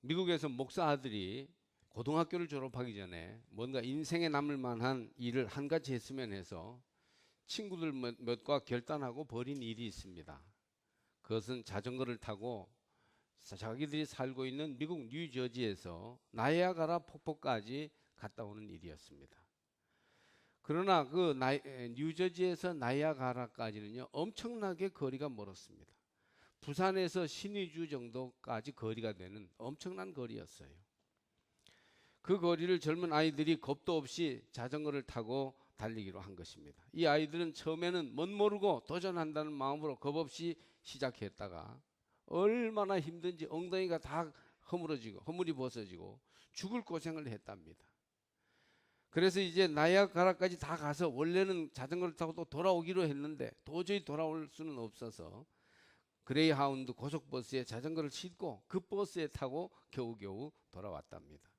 미국에서 목사 아들이 고등학교를 졸업하기 전에 뭔가 인생에 남을 만한 일을 한 가지 했으면 해서 친구들 몇과 결단하고 벌인 일이 있습니다. 그것은 자전거를 타고 자기들이 살고 있는 미국 뉴저지에서 나이아가라 폭포까지 갔다 오는 일이었습니다. 그러나 그 뉴저지에서 나이아가라까지는요, 엄청나게 거리가 멀었습니다. 부산에서 신의주 정도까지 거리가 되는 엄청난 거리였어요. 그 거리를 젊은 아이들이 겁도 없이 자전거를 타고 달리기로 한 것입니다. 이 아이들은 처음에는 멋모르고 도전한다는 마음으로 겁없이 시작했다가 얼마나 힘든지 엉덩이가 다 허물이 벗어지고 죽을 고생을 했답니다. 그래서 이제 나이아가라까지 다 가서 원래는 자전거를 타고 또 돌아오기로 했는데 도저히 돌아올 수는 없어서 그레이하운드 고속버스에 자전거를 싣고 그 버스에 타고 겨우겨우 돌아왔답니다.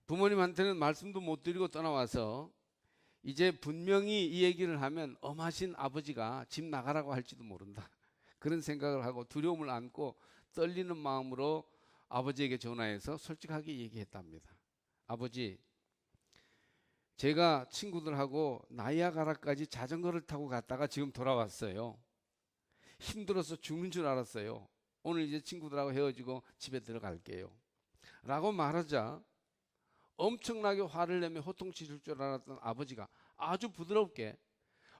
부모님한테는 말씀도 못 드리고 떠나와서 이제 분명히 이 얘기를 하면 엄하신 아버지가 집 나가라고 할지도 모른다, 그런 생각을 하고 두려움을 안고 떨리는 마음으로 아버지에게 전화해서 솔직하게 얘기했답니다. 아버지, 제가 친구들하고 나이아가라까지 자전거를 타고 갔다가 지금 돌아왔어요. 힘들어서 죽는 줄 알았어요. 오늘 이제 친구들하고 헤어지고 집에 들어갈게요 라고 말하자 엄청나게 화를 내며 호통치실 줄 알았던 아버지가 아주 부드럽게,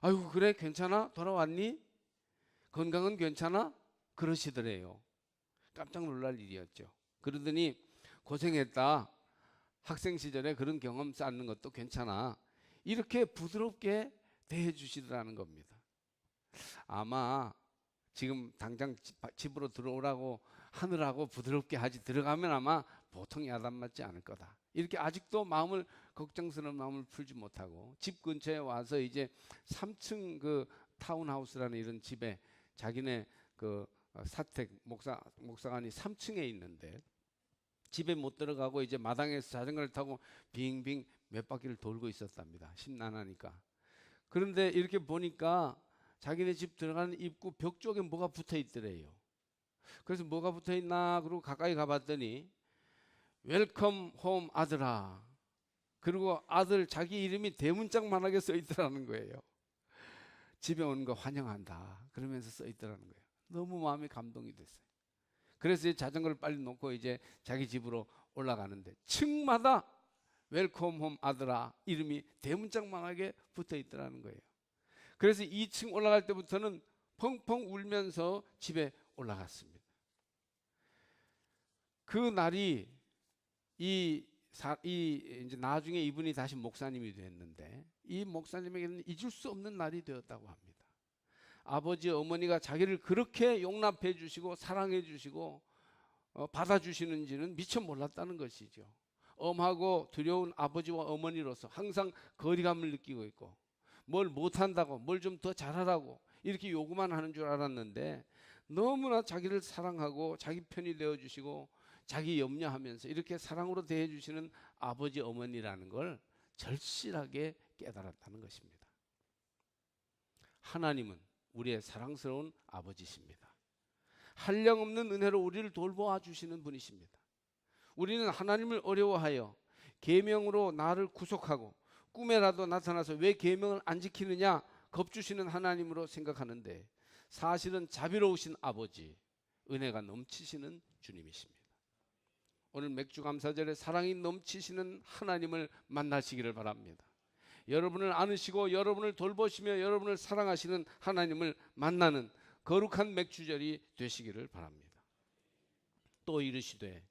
아이고 그래 괜찮아? 돌아왔니? 건강은 괜찮아? 그러시더래요. 깜짝 놀랄 일이었죠. 그러더니 고생했다, 학생 시절에 그런 경험 쌓는 것도 괜찮아, 이렇게 부드럽게 대해 주시더라는 겁니다. 아마 지금 당장 집으로 들어오라고 하느라고 부드럽게 하지, 들어가면 아마 보통 야단 맞지 않을 거다, 이렇게 아직도 걱정스러운 마음을 풀지 못하고 집 근처에 와서 이제 3층 그 타운하우스라는 이런 집에 자기네 그 사택 목사관이 3층에 있는데 집에 못 들어가고 이제 마당에서 자전거를 타고 빙빙 몇 바퀴를 돌고 있었답니다. 심란하니까. 그런데 이렇게 보니까 자기네 집 들어가는 입구 벽 쪽에 뭐가 붙어 있더래요. 그래서 뭐가 붙어 있나 그러고 가까이 가봤더니 웰컴 홈 아들아, 그리고 아들 자기 이름이 대문짝만하게 써 있더라는 거예요. 집에 오는 거 환영한다 그러면서 써 있더라는 거예요. 너무 마음이 감동이 됐어요. 그래서 자전거를 빨리 놓고 이제 자기 집으로 올라가는데 층마다 웰컴 홈 아들아 이름이 대문짝만하게 붙어 있더라는 거예요. 그래서 2층 올라갈 때부터는 펑펑 울면서 집에 올라갔습니다. 그 날이 이제 나중에 이분이 다시 목사님이 됐는데 이 목사님에게는 잊을 수 없는 날이 되었다고 합니다. 아버지 어머니가 자기를 그렇게 용납해 주시고 사랑해 주시고 받아주시는지는 미처 몰랐다는 것이죠. 엄하고 두려운 아버지와 어머니로서 항상 거리감을 느끼고 있고 뭘 못한다고 뭘 좀 더 잘하라고 이렇게 요구만 하는 줄 알았는데 너무나 자기를 사랑하고 자기 편이 되어주시고 자기 염려하면서 이렇게 사랑으로 대해주시는 아버지 어머니라는 걸 절실하게 깨달았다는 것입니다. 하나님은 우리의 사랑스러운 아버지십니다. 한량없는 은혜로 우리를 돌보아 주시는 분이십니다. 우리는 하나님을 어려워하여 계명으로 나를 구속하고 꿈에라도 나타나서 왜 계명을 안 지키느냐 겁주시는 하나님으로 생각하는데 사실은 자비로우신 아버지, 은혜가 넘치시는 주님이십니다. 오늘 맥주감사절에 사랑이 넘치시는 하나님을 만나시기를 바랍니다. 여러분을 안으시고 여러분을 돌보시며 여러분을 사랑하시는 하나님을 만나는 거룩한 맥주절이 되시기를 바랍니다. 또 이르시되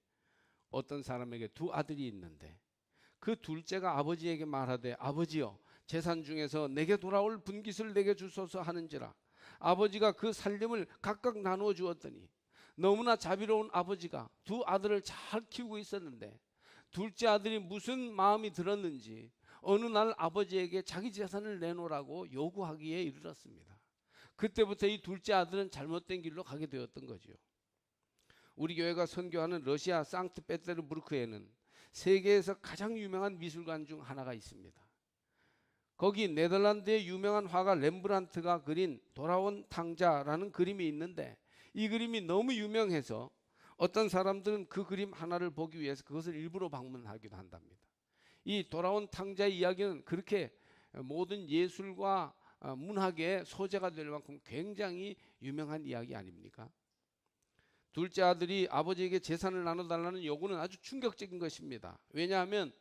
어떤 사람에게 두 아들이 있는데 그 둘째가 아버지에게 말하되 아버지여 재산 중에서 내게 돌아올 분깃을 내게 주소서 하는지라. 아버지가 그 살림을 각각 나누어 주었더니 너무나 자비로운 아버지가 두 아들을 잘 키우고 있었는데 둘째 아들이 무슨 마음이 들었는지 어느 날 아버지에게 자기 재산을 내놓으라고 요구하기에 이르렀습니다. 그때부터 이 둘째 아들은 잘못된 길로 가게 되었던 거죠. 우리 교회가 선교하는 러시아 상트페테르부르크에는 세계에서 가장 유명한 미술관 중 하나가 있습니다. 거기 네덜란드의 유명한 화가 렘브란트가 그린 돌아온 탕자라는 그림이 있는데 이 그림이 너무 유명해서 어떤 사람들은 그 그림 하나를 보기 위해서 그것을 일부러 방문하기도 한답니다. 이 돌아온 탕자의 이야기는 그렇게 모든 예술과 문학의 소재가 될 만큼 굉장히 유명한 이야기 아닙니까? 둘째 아들이 아버지에게 재산을 나눠달라는 요구는 아주 충격적인 것입니다. 왜냐하면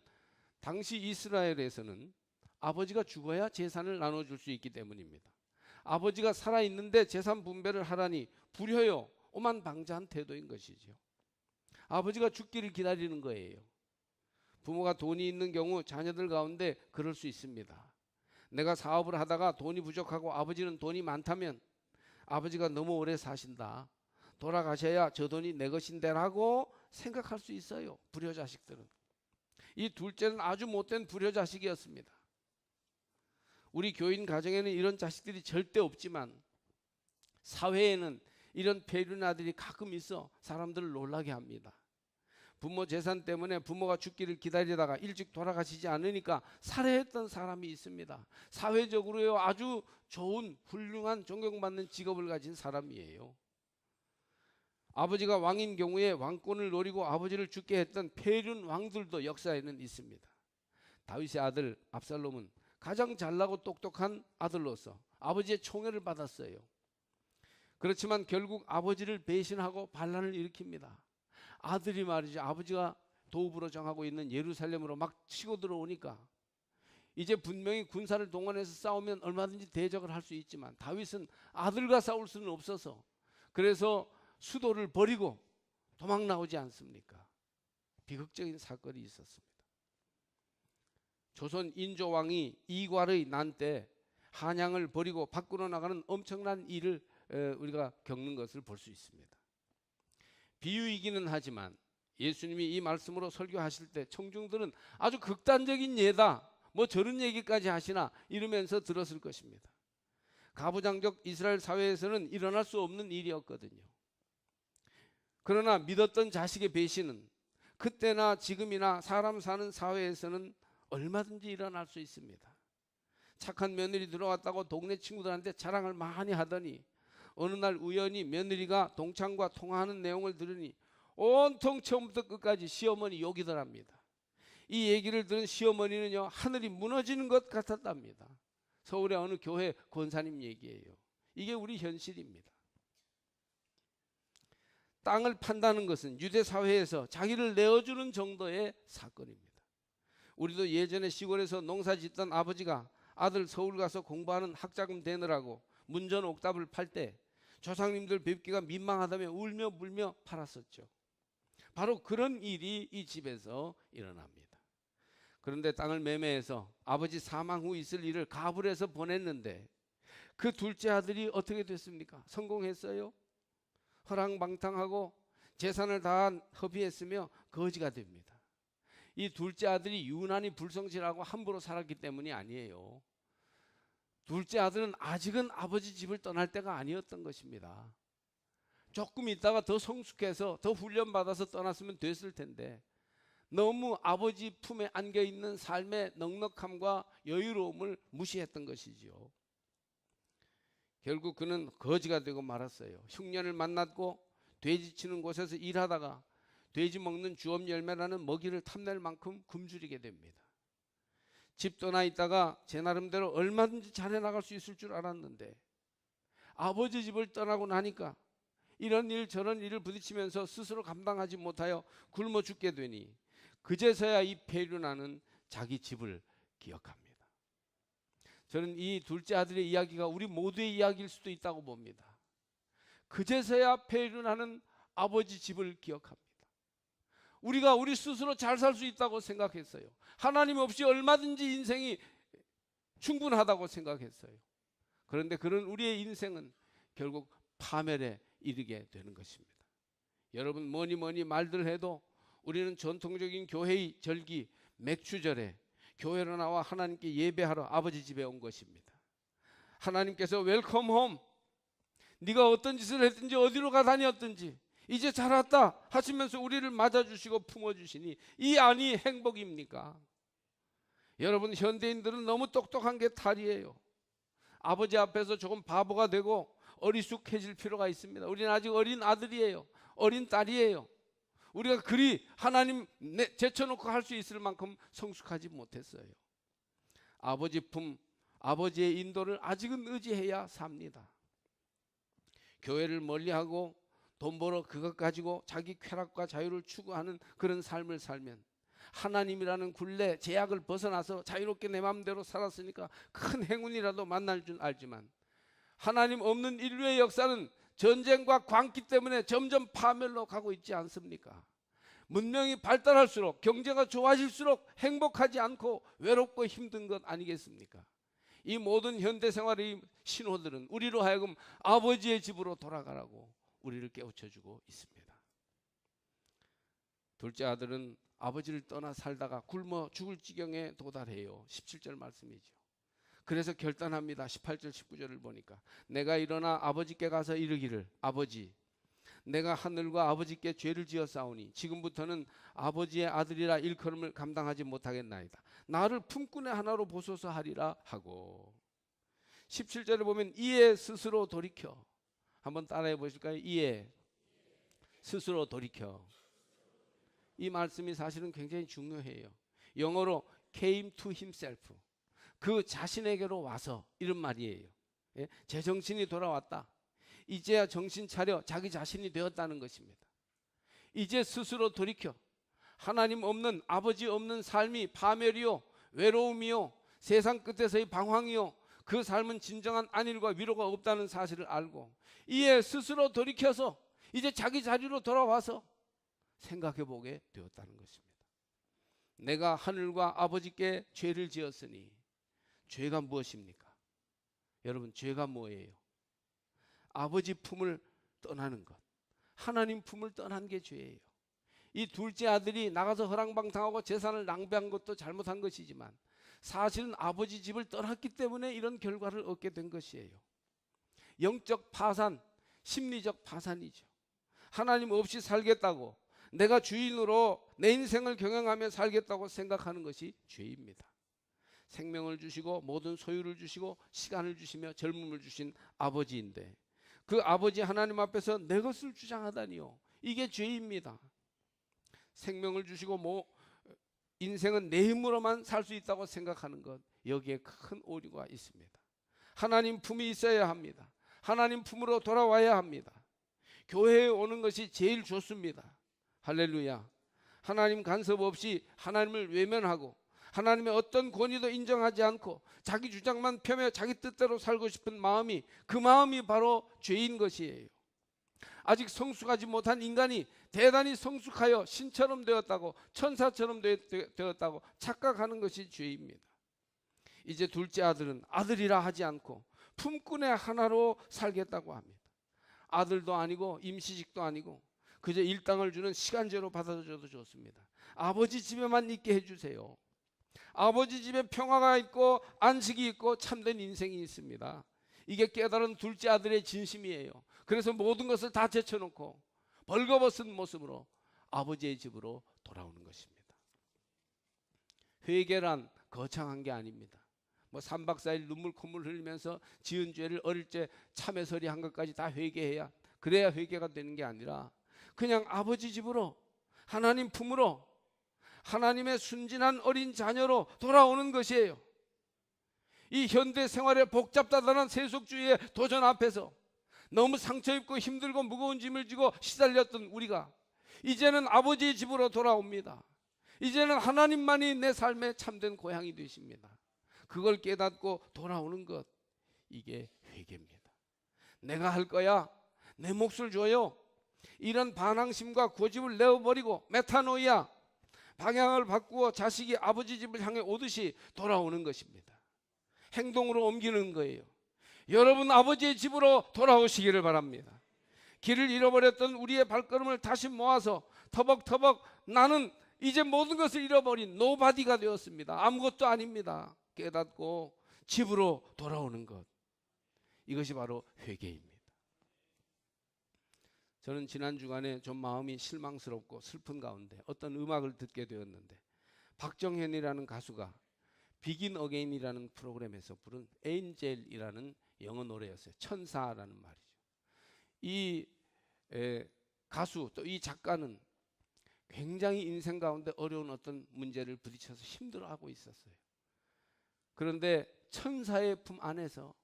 당시 이스라엘에서는 아버지가 죽어야 재산을 나눠줄 수 있기 때문입니다. 아버지가 살아있는데 재산 분배를 하라니 불효요, 오만방자한 태도인 것이죠. 아버지가 죽기를 기다리는 거예요. 부모가 돈이 있는 경우 자녀들 가운데 그럴 수 있습니다. 내가 사업을 하다가 돈이 부족하고 아버지는 돈이 많다면 아버지가 너무 오래 사신다, 돌아가셔야 저 돈이 내 것인데라고 생각할 수 있어요. 불효자식들은. 이 둘째는 아주 못된 불효자식이었습니다. 우리 교인 가정에는 이런 자식들이 절대 없지만 사회에는 이런 폐륜 아들이 가끔 있어 사람들을 놀라게 합니다. 부모 재산 때문에 부모가 죽기를 기다리다가 일찍 돌아가시지 않으니까 살해했던 사람이 있습니다. 사회적으로요 아주 좋은 훌륭한 존경받는 직업을 가진 사람이에요. 아버지가 왕인 경우에 왕권을 노리고 아버지를 죽게 했던 폐륜 왕들도 역사에는 있습니다. 다윗의 아들 압살롬은 가장 잘나고 똑똑한 아들로서 아버지의 총애를 받았어요. 그렇지만 결국 아버지를 배신하고 반란을 일으킵니다. 아들이 말이죠, 아버지가 도읍으로 정하고 있는 예루살렘으로 막 치고 들어오니까 이제 분명히 군사를 동원해서 싸우면 얼마든지 대적을 할 수 있지만 다윗은 아들과 싸울 수는 없어서 그래서 수도를 버리고 도망 나오지 않습니까? 비극적인 사건이 있었습니다. 조선 인조왕이 이괄의 난 때 한양을 버리고 밖으로 나가는 엄청난 일을 우리가 겪는 것을 볼 수 있습니다. 비유이기는 하지만 예수님이 이 말씀으로 설교하실 때 청중들은 아주 극단적인 예다, 뭐 저런 얘기까지 하시나 이러면서 들었을 것입니다. 가부장적 이스라엘 사회에서는 일어날 수 없는 일이었거든요. 그러나 믿었던 자식의 배신은 그때나 지금이나 사람 사는 사회에서는 얼마든지 일어날 수 있습니다. 착한 며느리 들어왔다고 동네 친구들한테 자랑을 많이 하더니 어느 날 우연히 며느리가 동창과 통화하는 내용을 들으니 온통 처음부터 끝까지 시어머니 욕이더랍니다. 이 얘기를 들은 시어머니는요 하늘이 무너지는 것 같았답니다. 서울의 어느 교회 권사님 얘기예요. 이게 우리 현실입니다. 땅을 판다는 것은 유대 사회에서 자기를 내어주는 정도의 사건입니다. 우리도 예전에 시골에서 농사 짓던 아버지가 아들 서울 가서 공부하는 학자금 되느라고 문전 옥답을 팔 때 조상님들 뵙기가 민망하다며 울며 불며 팔았었죠. 바로 그런 일이 이 집에서 일어납니다. 그런데 땅을 매매해서 아버지 사망 후 있을 일을 가불해서 보냈는데 그 둘째 아들이 어떻게 됐습니까? 성공했어요? 허랑방탕하고 재산을 다 허비했으며 거지가 됩니다. 이 둘째 아들이 유난히 불성실하고 함부로 살았기 때문이 아니에요. 둘째 아들은 아직은 아버지 집을 떠날 때가 아니었던 것입니다. 조금 있다가 더 성숙해서 더 훈련받아서 떠났으면 됐을 텐데 너무 아버지 품에 안겨있는 삶의 넉넉함과 여유로움을 무시했던 것이지요. 결국 그는 거지가 되고 말았어요. 흉년을 만났고 돼지 치는 곳에서 일하다가 돼지 먹는 주업 열매라는 먹이를 탐낼 만큼 굶주리게 됩니다. 집 떠나 있다가 제 나름대로 얼마든지 잘해나갈 수 있을 줄 알았는데 아버지 집을 떠나고 나니까 이런 일 저런 일을 부딪히면서 스스로 감당하지 못하여 굶어 죽게 되니 그제서야 이 폐륜하는 자기 집을 기억합니다. 저는 이 둘째 아들의 이야기가 우리 모두의 이야기일 수도 있다고 봅니다. 그제서야 폐륜하는 아버지 집을 기억합니다. 우리가 우리 스스로 잘 살 수 있다고 생각했어요. 하나님 없이 얼마든지 인생이 충분하다고 생각했어요. 그런데 그런 우리의 인생은 결국 파멸에 이르게 되는 것입니다. 여러분 뭐니 말들 해도 우리는 전통적인 교회의 절기 맥추절에 교회로 나와 하나님께 예배하러 아버지 집에 온 것입니다. 하나님께서 웰컴 홈, 네가 어떤 짓을 했든지 어디로 가 다녔든지 이제 잘 왔다 하시면서 우리를 맞아주시고 품어주시니 이 안이 행복입니까? 여러분 현대인들은 너무 똑똑한 게 탈이에요. 아버지 앞에서 조금 바보가 되고 어리숙해질 필요가 있습니다. 우리는 아직 어린 아들이에요. 어린 딸이에요. 우리가 그리 하나님 제쳐놓고 할 수 있을 만큼 성숙하지 못했어요. 아버지 품, 아버지의 인도를 아직은 의지해야 삽니다. 교회를 멀리하고 돈 벌어 그것 가지고 자기 쾌락과 자유를 추구하는 그런 삶을 살면 하나님이라는 굴레 제약을 벗어나서 자유롭게 내 마음대로 살았으니까 큰 행운이라도 만날 줄 알지만, 하나님 없는 인류의 역사는 전쟁과 광기 때문에 점점 파멸로 가고 있지 않습니까? 문명이 발달할수록, 경제가 좋아질수록 행복하지 않고 외롭고 힘든 것 아니겠습니까? 이 모든 현대생활의 신호들은 우리로 하여금 아버지의 집으로 돌아가라고 우리를 깨우쳐주고 있습니다. 둘째 아들은 아버지를 떠나 살다가 굶어 죽을 지경에 도달해요. 17절 말씀이죠. 그래서 결단합니다. 18절 19절을 보니까 내가 일어나 아버지께 가서 이르기를, 아버지, 내가 하늘과 아버지께 죄를 지었사오니 지금부터는 아버지의 아들이라 일컬음을 감당하지 못하겠나이다. 나를 품꾼의 하나로 보소서 하리라 하고, 17절에 보면 이에 스스로 돌이켜, 한번 따라해 보실까요? 이에 스스로 돌이켜. 이 말씀이 사실은 굉장히 중요해요. 영어로 came to himself, 그 자신에게로 와서, 이런 말이에요. 예? 제정신이 돌아왔다. 이제야 정신 차려 자기 자신이 되었다는 것입니다. 이제 스스로 돌이켜. 하나님 없는, 아버지 없는 삶이 파멸이요, 외로움이요, 세상 끝에서의 방황이요, 그 삶은 진정한 안일과 위로가 없다는 사실을 알고 이에 스스로 돌이켜서 이제 자기 자리로 돌아와서 생각해 보게 되었다는 것입니다. 내가 하늘과 아버지께 죄를 지었으니, 죄가 무엇입니까? 여러분, 죄가 뭐예요? 아버지 품을 떠나는 것, 하나님 품을 떠난 게 죄예요. 이 둘째 아들이 나가서 허랑방탕하고 재산을 낭비한 것도 잘못한 것이지만 사실은 아버지 집을 떠났기 때문에 이런 결과를 얻게 된 것이에요. 영적 파산, 심리적 파산이죠. 하나님 없이 살겠다고, 내가 주인으로 내 인생을 경영하며 살겠다고 생각하는 것이 죄입니다. 생명을 주시고 모든 소유를 주시고 시간을 주시며 젊음을 주신 아버지인데 그 아버지 하나님 앞에서 내 것을 주장하다니요, 이게 죄입니다. 생명을 주시고 인생은 내 힘으로만 살 수 있다고 생각하는 것, 여기에 큰 오류가 있습니다. 하나님 품이 있어야 합니다. 하나님 품으로 돌아와야 합니다. 교회에 오는 것이 제일 좋습니다. 할렐루야. 하나님 간섭 없이 하나님을 외면하고 하나님의 어떤 권위도 인정하지 않고 자기 주장만 펴며 자기 뜻대로 살고 싶은 마음이, 그 마음이 바로 죄인 것이에요. 아직 성숙하지 못한 인간이 대단히 성숙하여 신처럼 되었다고, 천사처럼 되었다고 착각하는 것이 죄입니다. 이제 둘째 아들은 아들이라 하지 않고 품꾼의 하나로 살겠다고 합니다. 아들도 아니고 임시직도 아니고 그저 일당을 주는 시간제로 받아줘도 좋습니다. 아버지 집에만 있게 해주세요. 아버지 집에 평화가 있고 안식이 있고 참된 인생이 있습니다. 이게 깨달은 둘째 아들의 진심이에요. 그래서 모든 것을 다 제쳐놓고 벌거벗은 모습으로 아버지의 집으로 돌아오는 것입니다. 회개란 거창한 게 아닙니다. 3박 4일 눈물 콧물 흘리면서 지은 죄를 어릴 때 참회설이 한 것까지 다 회개해야, 그래야 회개가 되는 게 아니라 그냥 아버지 집으로, 하나님 품으로, 하나님의 순진한 어린 자녀로 돌아오는 것이에요. 이 현대 생활의 복잡다단한 세속주의의 도전 앞에서 너무 상처 입고 힘들고 무거운 짐을 지고 시달렸던 우리가 이제는 아버지의 집으로 돌아옵니다. 이제는 하나님만이 내 삶의 참된 고향이 되십니다. 그걸 깨닫고 돌아오는 것, 이게 회개입니다. 내가 할 거야, 내 몫을 줘요, 이런 반항심과 고집을 내어버리고 메타노이아, 방향을 바꾸어 자식이 아버지 집을 향해 오듯이 돌아오는 것입니다. 행동으로 옮기는 거예요. 여러분, 아버지의 집으로 돌아오시기를 바랍니다. 길을 잃어버렸던 우리의 발걸음을 다시 모아서 터벅터벅, 나는 이제 모든 것을 잃어버린 노바디가 되었습니다. 아무것도 아닙니다. 깨닫고 집으로 돌아오는 것, 이것이 바로 회개입니다. 저는 지난 주간에 좀 마음이 실망스럽고 슬픈 가운데 어떤 음악을 듣게 되었는데, 박정현이라는 가수가 비긴 어게인이라는 프로그램에서 부른 엔젤이라는 영어 노래였어요. 천사라는 말이죠. 이 가수 또 이 작가는 굉장히 인생 가운데 어려운 어떤 문제를 부딪혀서 힘들어하고 있었어요. 그런데 천사의 품 안에서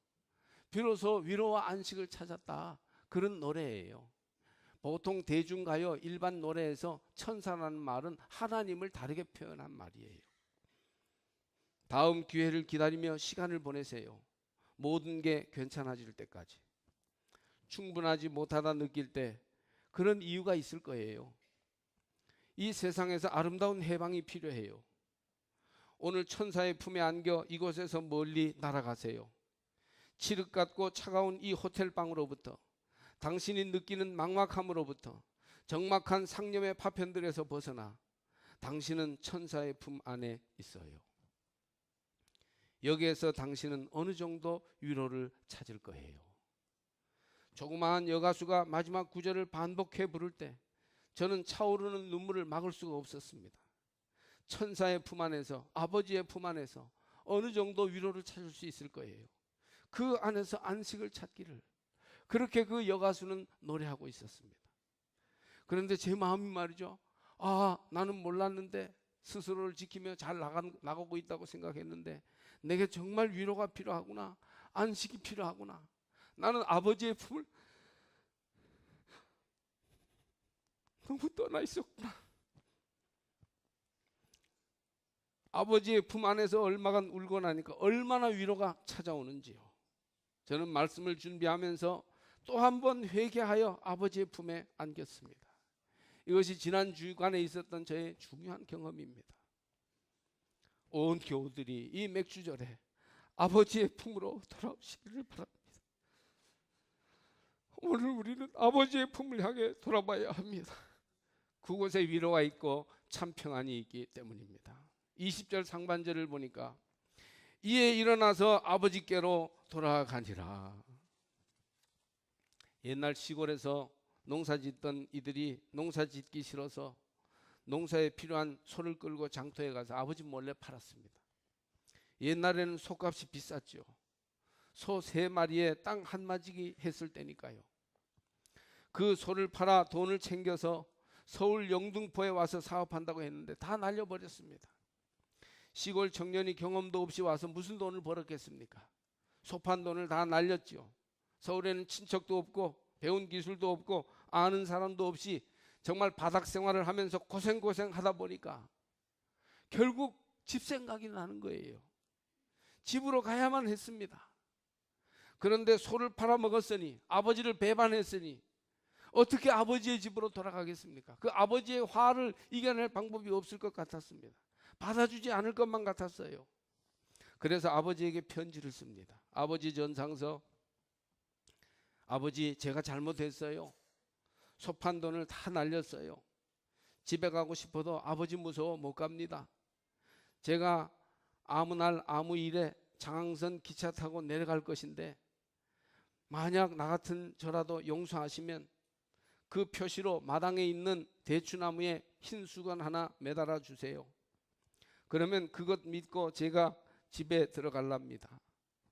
비로소 위로와 안식을 찾았다, 그런 노래예요. 보통 대중가요 일반 노래에서 천사라는 말은 하나님을 다르게 표현한 말이에요. 다음 기회를 기다리며 시간을 보내세요. 모든 게 괜찮아질 때까지. 충분하지 못하다 느낄 때 그런 이유가 있을 거예요. 이 세상에서 아름다운 해방이 필요해요. 오늘 천사의 품에 안겨 이곳에서 멀리 날아가세요. 칠흑같고 차가운 이 호텔방으로부터, 당신이 느끼는 막막함으로부터, 적막한 상념의 파편들에서 벗어나 당신은 천사의 품 안에 있어요. 여기에서 당신은 어느 정도 위로를 찾을 거예요. 조그마한 여가수가 마지막 구절을 반복해 부를 때 저는 차오르는 눈물을 막을 수가 없었습니다. 천사의 품 안에서, 아버지의 품 안에서 어느 정도 위로를 찾을 수 있을 거예요. 그 안에서 안식을 찾기를, 그렇게 그 여가수는 노래하고 있었습니다. 그런데 제 마음이 말이죠, 나는 몰랐는데, 스스로를 지키며 잘 나가고 있다고 생각했는데 내게 정말 위로가 필요하구나, 안식이 필요하구나. 나는 아버지의 품을 너무 떠나 있었구나. 아버지의 품 안에서 얼마간 울고 나니까 얼마나 위로가 찾아오는지요. 저는 말씀을 준비하면서 또 한 번 회개하여 아버지의 품에 안겼습니다. 이것이 지난 주간에 있었던 저의 중요한 경험입니다. 온 교우들이 이 맥주절에 아버지의 품으로 돌아오시기를 바랍니다. 오늘 우리는 아버지의 품을 향해 돌아봐야 합니다. 그곳에 위로가 있고 참 평안이 있기 때문입니다. 20절 상반절을 보니까 이에 일어나서 아버지께로 돌아가니라. 옛날 시골에서 농사짓던 이들이 농사짓기 싫어서 농사에 필요한 소를 끌고 장터에 가서 아버지 몰래 팔았습니다. 옛날에는 소값이 비쌌죠. 소 3마리에 땅 한 마지기 했을 때니까요. 그 소를 팔아 돈을 챙겨서 서울 영등포에 와서 사업한다고 했는데 다 날려버렸습니다. 시골 청년이 경험도 없이 와서 무슨 돈을 벌었겠습니까? 소 판 돈을 다 날렸죠. 서울에는 친척도 없고 배운 기술도 없고 아는 사람도 없이 정말 바닥 생활을 하면서 고생 하다 보니까 결국 집 생각이 나는 거예요. 집으로 가야만 했습니다. 그런데 소를 팔아먹었으니, 아버지를 배반했으니 어떻게 아버지의 집으로 돌아가겠습니까? 그 아버지의 화를 이겨낼 방법이 없을 것 같았습니다. 받아주지 않을 것만 같았어요. 그래서 아버지에게 편지를 씁니다. 아버지 전상서, 아버지 제가 잘못했어요. 소 판 돈을 다 날렸어요. 집에 가고 싶어도 아버지 무서워 못 갑니다. 제가 아무 날 아무 일에 장항선 기차 타고 내려갈 것인데 만약 나 같은 저라도 용서하시면 그 표시로 마당에 있는 대추나무에 흰 수건 하나 매달아 주세요. 그러면 그것 믿고 제가 집에 들어갈랍니다.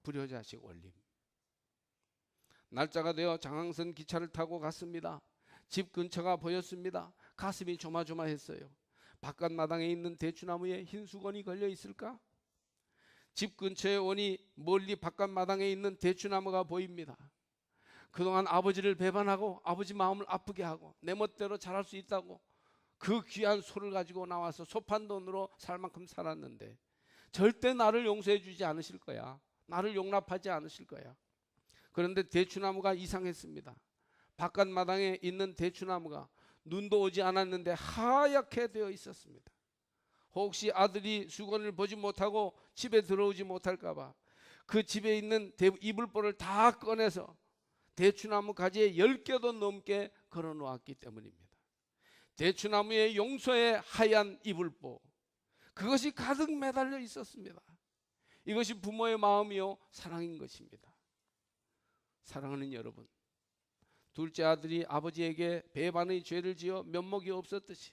불효자식 올림. 날짜가 되어 장항선 기차를 타고 갔습니다. 집 근처가 보였습니다. 가슴이 조마조마했어요. 바깥 마당에 있는 대추나무에 흰 수건이 걸려 있을까? 집 근처에 오니 멀리 바깥 마당에 있는 대추나무가 보입니다. 그동안 아버지를 배반하고 아버지 마음을 아프게 하고 내 멋대로 잘할 수 있다고 그 귀한 소를 가지고 나와서 소 판 돈으로 살 만큼 살았는데 절대 나를 용서해 주지 않으실 거야. 나를 용납하지 않으실 거야. 그런데 대추나무가 이상했습니다. 바깥 마당에 있는 대추나무가 눈도 오지 않았는데 하얗게 되어 있었습니다. 혹시 아들이 수건을 보지 못하고 집에 들어오지 못할까 봐 그 집에 있는 이불보를 다 꺼내서 대추나무 가지에 10개도 넘게 걸어 놓았기 때문입니다. 대추나무의 용서의 하얀 이불보, 그것이 가득 매달려 있었습니다. 이것이 부모의 마음이요 사랑인 것입니다. 사랑하는 여러분, 둘째 아들이 아버지에게 배반의 죄를 지어 면목이 없었듯이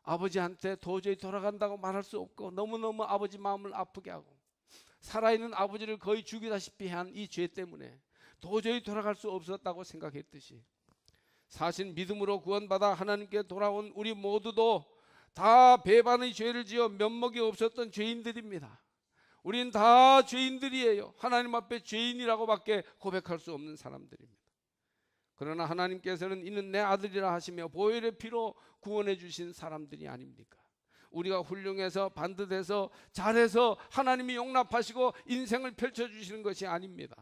아버지한테 도저히 돌아간다고 말할 수 없고 너무너무 아버지 마음을 아프게 하고 살아있는 아버지를 거의 죽이다시피 한 이 죄 때문에 도저히 돌아갈 수 없었다고 생각했듯이 사실 믿음으로 구원받아 하나님께 돌아온 우리 모두도 다 배반의 죄를 지어 면목이 없었던 죄인들입니다. 우린 다 죄인들이에요. 하나님 앞에 죄인이라고밖에 고백할 수 없는 사람들입니다. 그러나 하나님께서는 이는 내 아들이라 하시며 보혈의 피로 구원해 주신 사람들이 아닙니까? 우리가 훌륭해서 반듯해서 잘해서 하나님이 용납하시고 인생을 펼쳐주시는 것이 아닙니다.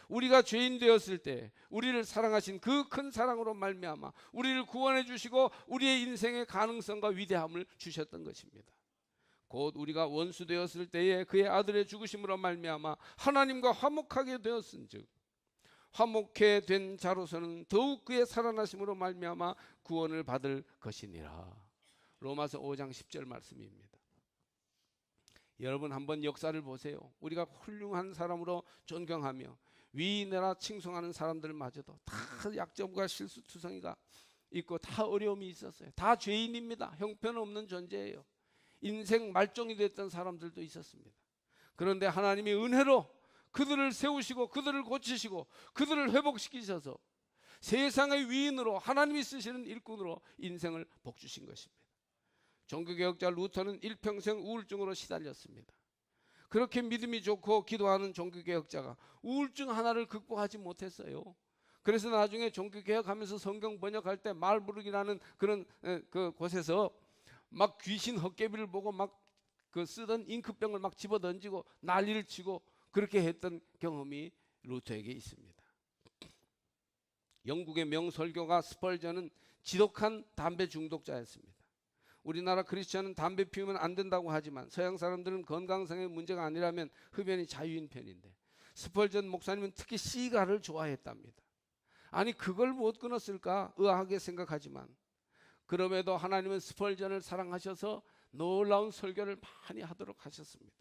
우리가 죄인 되었을 때 우리를 사랑하신 그 큰 사랑으로 말미암아 우리를 구원해 주시고 우리의 인생의 가능성과 위대함을 주셨던 것입니다. 곧 우리가 원수 되었을 때에 그의 아들의 죽으심으로 말미암아 하나님과 화목하게 되었은즉 화목해 된 자로서는 더욱 그의 살아나심으로 말미암아 구원을 받을 것이니라. 로마서 5장 10절 말씀입니다. 여러분 한번 역사를 보세요. 우리가 훌륭한 사람으로 존경하며 위인이라 칭송하는 사람들마저도 다 약점과 실수투성이가 있고 다 어려움이 있었어요. 다 죄인입니다. 형편없는 존재예요. 인생 말종이 됐던 사람들도 있었습니다. 그런데 하나님이 은혜로 그들을 세우시고 그들을 고치시고 그들을 회복시키셔서 세상의 위인으로 하나님이 쓰시는 일꾼으로 인생을 복주신 것입니다. 종교개혁자 루터는 일평생 우울증으로 시달렸습니다. 그렇게 믿음이 좋고 기도하는 종교개혁자가 우울증 하나를 극복하지 못했어요. 그래서 나중에 종교개혁하면서 성경 번역할 때 말부르기라는 그런 그 곳에서 막 귀신 헛개비를 보고 막 그 쓰던 잉크병을 막 집어던지고 난리를 치고 그렇게 했던 경험이 루터에게 있습니다. 영국의 명설교가 스펄전은 지독한 담배 중독자였습니다. 우리나라 크리스천은 담배 피우면 안 된다고 하지만 서양 사람들은 건강상의 문제가 아니라면 흡연이 자유인 편인데 스펄전 목사님은 특히 시가를 좋아했답니다. 아니 그걸 못 끊었을까 의아하게 생각하지만 그럼에도 하나님은 스펄전을 사랑하셔서 놀라운 설교를 많이 하도록 하셨습니다.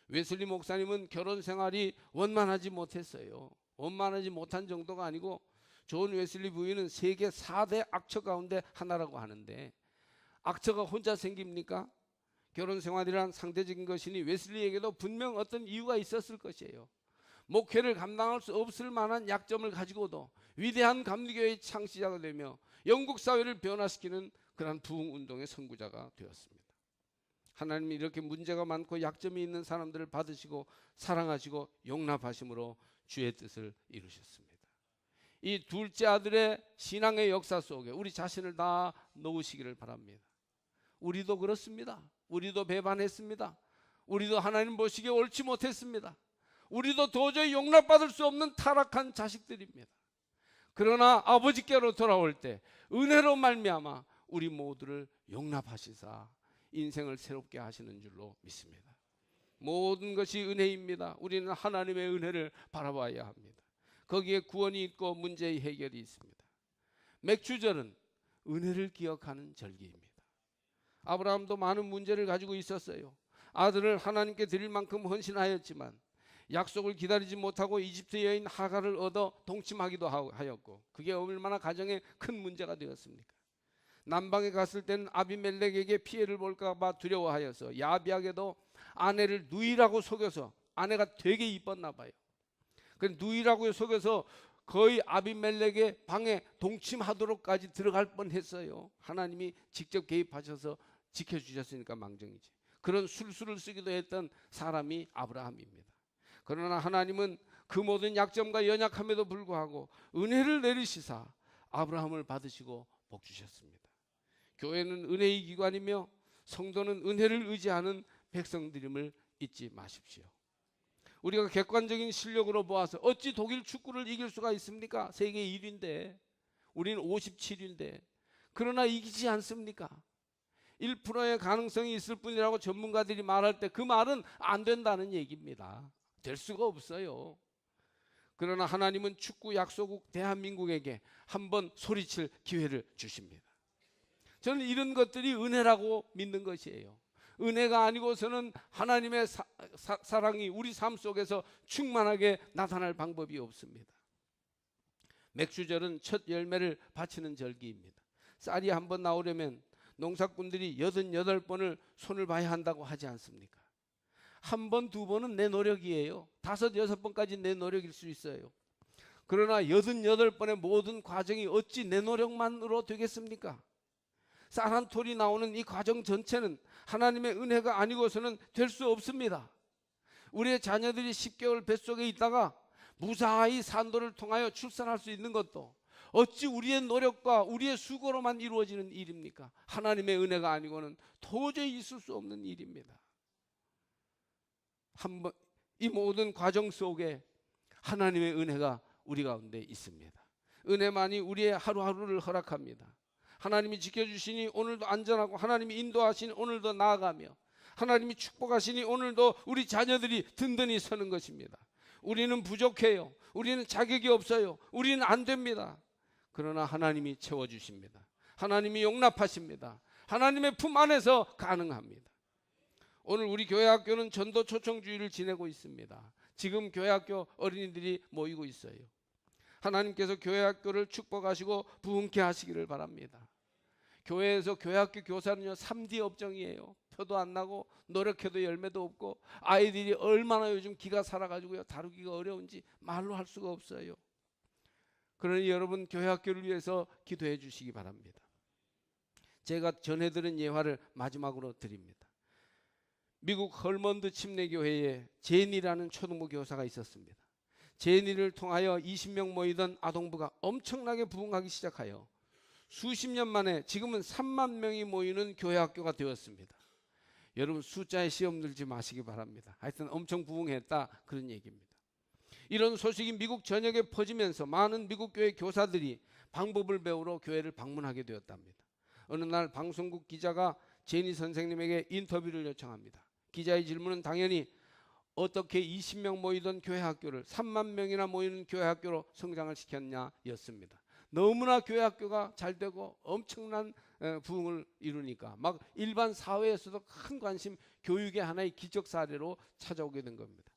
웨슬리 목사님은 결혼 생활이 원만하지 못했어요. 원만하지 못한 정도가 아니고 존 웨슬리 부인은 세계 4대 악처 가운데 하나라고 하는데 악처가 혼자 생깁니까? 결혼 생활이란 상대적인 것이니 웨슬리에게도 분명 어떤 이유가 있었을 것이에요. 목회를 감당할 수 없을 만한 약점을 가지고도 위대한 감리교회의 창시자가 되며 영국 사회를 변화시키는 그런 부흥운동의 선구자가 되었습니다. 하나님이 이렇게 문제가 많고 약점이 있는 사람들을 받으시고 사랑하시고 용납하심으로 주의 뜻을 이루셨습니다. 이 둘째 아들의 신앙의 역사 속에 우리 자신을 다 넣으시기를 바랍니다. 우리도 그렇습니다. 우리도 배반했습니다. 우리도 하나님 보시기에 옳지 못했습니다. 우리도 도저히 용납받을 수 없는 타락한 자식들입니다. 그러나 아버지께로 돌아올 때 은혜로 말미암아 우리 모두를 용납하시사 인생을 새롭게 하시는 줄로 믿습니다. 모든 것이 은혜입니다. 우리는 하나님의 은혜를 바라봐야 합니다. 거기에 구원이 있고 문제의 해결이 있습니다. 맥주절은 은혜를 기억하는 절기입니다. 아브라함도 많은 문제를 가지고 있었어요. 아들을 하나님께 드릴 만큼 헌신하였지만 약속을 기다리지 못하고 이집트 여인 하갈을 얻어 동침하기도 하였고 그게 얼마나 가정에 큰 문제가 되었습니까? 남방에 갔을 때는 아비멜렉에게 피해를 볼까 봐 두려워하여서 야비하게도 아내를 누이라고 속여서 아내가 되게 이뻤나 봐요. 그 누이라고 속여서 거의 아비멜렉의 방에 동침하도록까지 들어갈 뻔했어요. 하나님이 직접 개입하셔서 지켜주셨으니까 망정이지. 그런 술수를 쓰기도 했던 사람이 아브라함입니다. 그러나 하나님은 그 모든 약점과 연약함에도 불구하고 은혜를 내리시사 아브라함을 받으시고 복 주셨습니다. 교회는 은혜의 기관이며 성도는 은혜를 의지하는 백성들임을 잊지 마십시오. 우리가 객관적인 실력으로 보아서 어찌 독일 축구를 이길 수가 있습니까? 세계 1위인데 우리는 57위인데 그러나 이기지 않습니까? 1%의 가능성이 있을 뿐이라고 전문가들이 말할 때 그 말은 안 된다는 얘기입니다. 될 수가 없어요. 그러나 하나님은 축구 약소국 대한민국에게 한번 소리칠 기회를 주십니다. 저는 이런 것들이 은혜라고 믿는 것이에요. 은혜가 아니고서는 하나님의 사랑이 우리 삶 속에서 충만하게 나타날 방법이 없습니다. 맥주절은 첫 열매를 바치는 절기입니다. 쌀이 한번 나오려면 농사꾼들이 88번을 손을 봐야 한다고 하지 않습니까? 한 번, 두 번은 내 노력이에요. 5, 6번까지 내 노력일 수 있어요. 그러나 88번의 모든 과정이 어찌 내 노력만으로 되겠습니까? 쌀 한 톨이 나오는 이 과정 전체는 하나님의 은혜가 아니고서는 될 수 없습니다. 우리의 자녀들이 10개월 뱃속에 있다가 무사히 산도를 통하여 출산할 수 있는 것도 어찌 우리의 노력과 우리의 수고로만 이루어지는 일입니까? 하나님의 은혜가 아니고는 도저히 있을 수 없는 일입니다. 한번 이 모든 과정 속에 하나님의 은혜가 우리 가운데 있습니다. 은혜만이 우리의 하루하루를 허락합니다. 하나님이 지켜주시니 오늘도 안전하고, 하나님이 인도하시니 오늘도 나아가며, 하나님이 축복하시니 오늘도 우리 자녀들이 든든히 서는 것입니다. 우리는 부족해요. 우리는 자격이 없어요. 우리는 안 됩니다. 그러나 하나님이 채워주십니다. 하나님이 용납하십니다. 하나님의 품 안에서 가능합니다. 오늘 우리 교회학교는 전도 초청주의를 지내고 있습니다. 지금 교회학교 어린이들이 모이고 있어요. 하나님께서 교회학교를 축복하시고 부흥케 하시기를 바랍니다. 교회에서 교회학교 교사는요 3D 업종이에요. 표도 안 나고 노력해도 열매도 없고, 아이들이 얼마나 요즘 기가 살아가지고요 다루기가 어려운지 말로 할 수가 없어요. 그러니 여러분 교회학교를 위해서 기도해 주시기 바랍니다. 제가 전해드린 예화를 마지막으로 드립니다. 미국 헐먼드 침례교회에 제니라는 초등부 교사가 있었습니다. 제니를 통하여 20명 모이던 아동부가 엄청나게 부흥하기 시작하여 수십 년 만에 지금은 3만 명이 모이는 교회학교가 되었습니다. 여러분 숫자에 시험 들지 마시기 바랍니다. 하여튼 엄청 부흥했다 그런 얘기입니다. 이런 소식이 미국 전역에 퍼지면서 많은 미국 교회 교사들이 방법을 배우러 교회를 방문하게 되었답니다. 어느 날 방송국 기자가 제니 선생님에게 인터뷰를 요청합니다. 기자의 질문은 당연히 어떻게 20명 모이던 교회 학교를 3만 명이나 모이는 교회 학교로 성장을 시켰냐 였습니다. 너무나 교회 학교가 잘 되고 엄청난 부흥을 이루니까 막 일반 사회에서도 큰 관심, 교육의 하나의 기적 사례로 찾아오게 된 겁니다.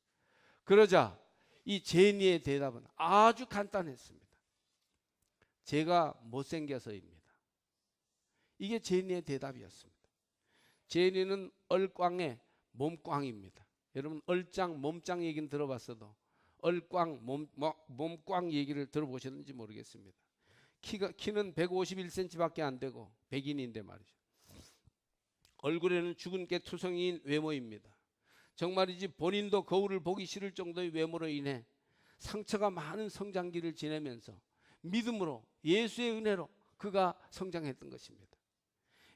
그러자 이 제니의 대답은 아주 간단했습니다. 제가 못생겨서입니다. 이게 제니의 대답이었습니다. 제니는 얼꽝의 몸꽝입니다. 여러분 얼짱, 몸짱 얘기는 들어봤어도 얼꽝, 몸꽝 얘기를 들어보셨는지 모르겠습니다. 키는 151cm밖에 안 되고 백인인데 말이죠. 얼굴에는 죽은 개 투성이인 외모입니다. 정말이지 본인도 거울을 보기 싫을 정도의 외모로 인해 상처가 많은 성장기를 지내면서 믿음으로 예수의 은혜로 그가 성장했던 것입니다.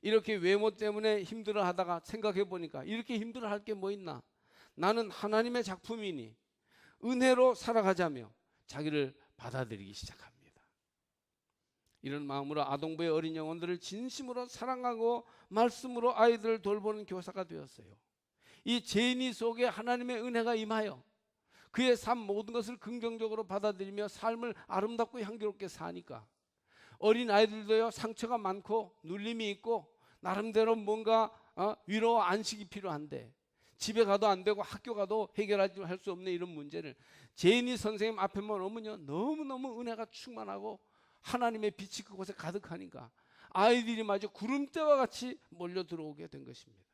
이렇게 외모 때문에 힘들어하다가 생각해 보니까 이렇게 힘들어할 게 뭐 있나? 나는 하나님의 작품이니 은혜로 살아가자며 자기를 받아들이기 시작합니다. 이런 마음으로 아동부의 어린 영혼들을 진심으로 사랑하고 말씀으로 아이들을 돌보는 교사가 되었어요. 이 제니 속에 하나님의 은혜가 임하여 그의 삶 모든 것을 긍정적으로 받아들이며 삶을 아름답고 향기롭게 사니까 어린 아이들도요 상처가 많고 눌림이 있고 나름대로 뭔가 위로와 안식이 필요한데 집에 가도 안 되고 학교 가도 해결하지 할 수 없는 이런 문제를 제니 선생님 앞에만 오면요 너무너무 은혜가 충만하고 하나님의 빛이 그곳에 가득하니까 아이들이 마저 구름대와 같이 몰려 들어오게 된 것입니다.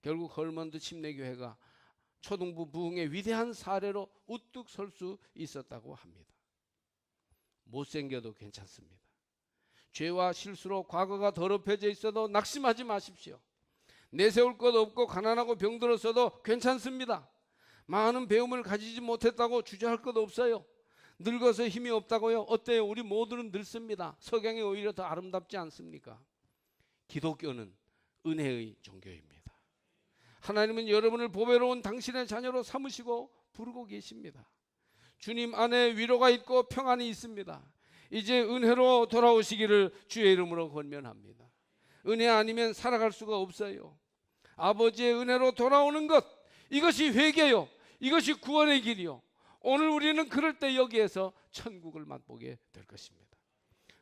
결국 헐먼드 침례교회가 초등부 부흥의 위대한 사례로 우뚝 설 수 있었다고 합니다. 못생겨도 괜찮습니다. 죄와 실수로 과거가 더럽혀져 있어도 낙심하지 마십시오. 내세울 것 없고 가난하고 병들었어도 괜찮습니다. 많은 배움을 가지지 못했다고 주저할 것 없어요. 늙어서 힘이 없다고요? 어때요? 우리 모두는 늙습니다. 석양이 오히려 더 아름답지 않습니까? 기독교는 은혜의 종교입니다. 하나님은 여러분을 보배로운 당신의 자녀로 삼으시고 부르고 계십니다. 주님 안에 위로가 있고 평안이 있습니다. 이제 은혜로 돌아오시기를 주의 이름으로 권면합니다. 은혜 아니면 살아갈 수가 없어요. 아버지의 은혜로 돌아오는 것, 이것이 회개요. 이것이 구원의 길이요. 오늘 우리는 그럴 때 여기에서 천국을 맛보게 될 것입니다.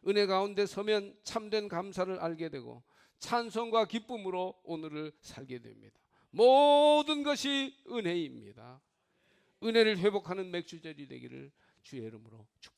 은혜 가운데 서면 참된 감사를 알게 되고 찬송과 기쁨으로 오늘을 살게 됩니다. 모든 것이 은혜입니다. 은혜를 회복하는 맥주절이 되기를 주의 이름으로 축복합니다.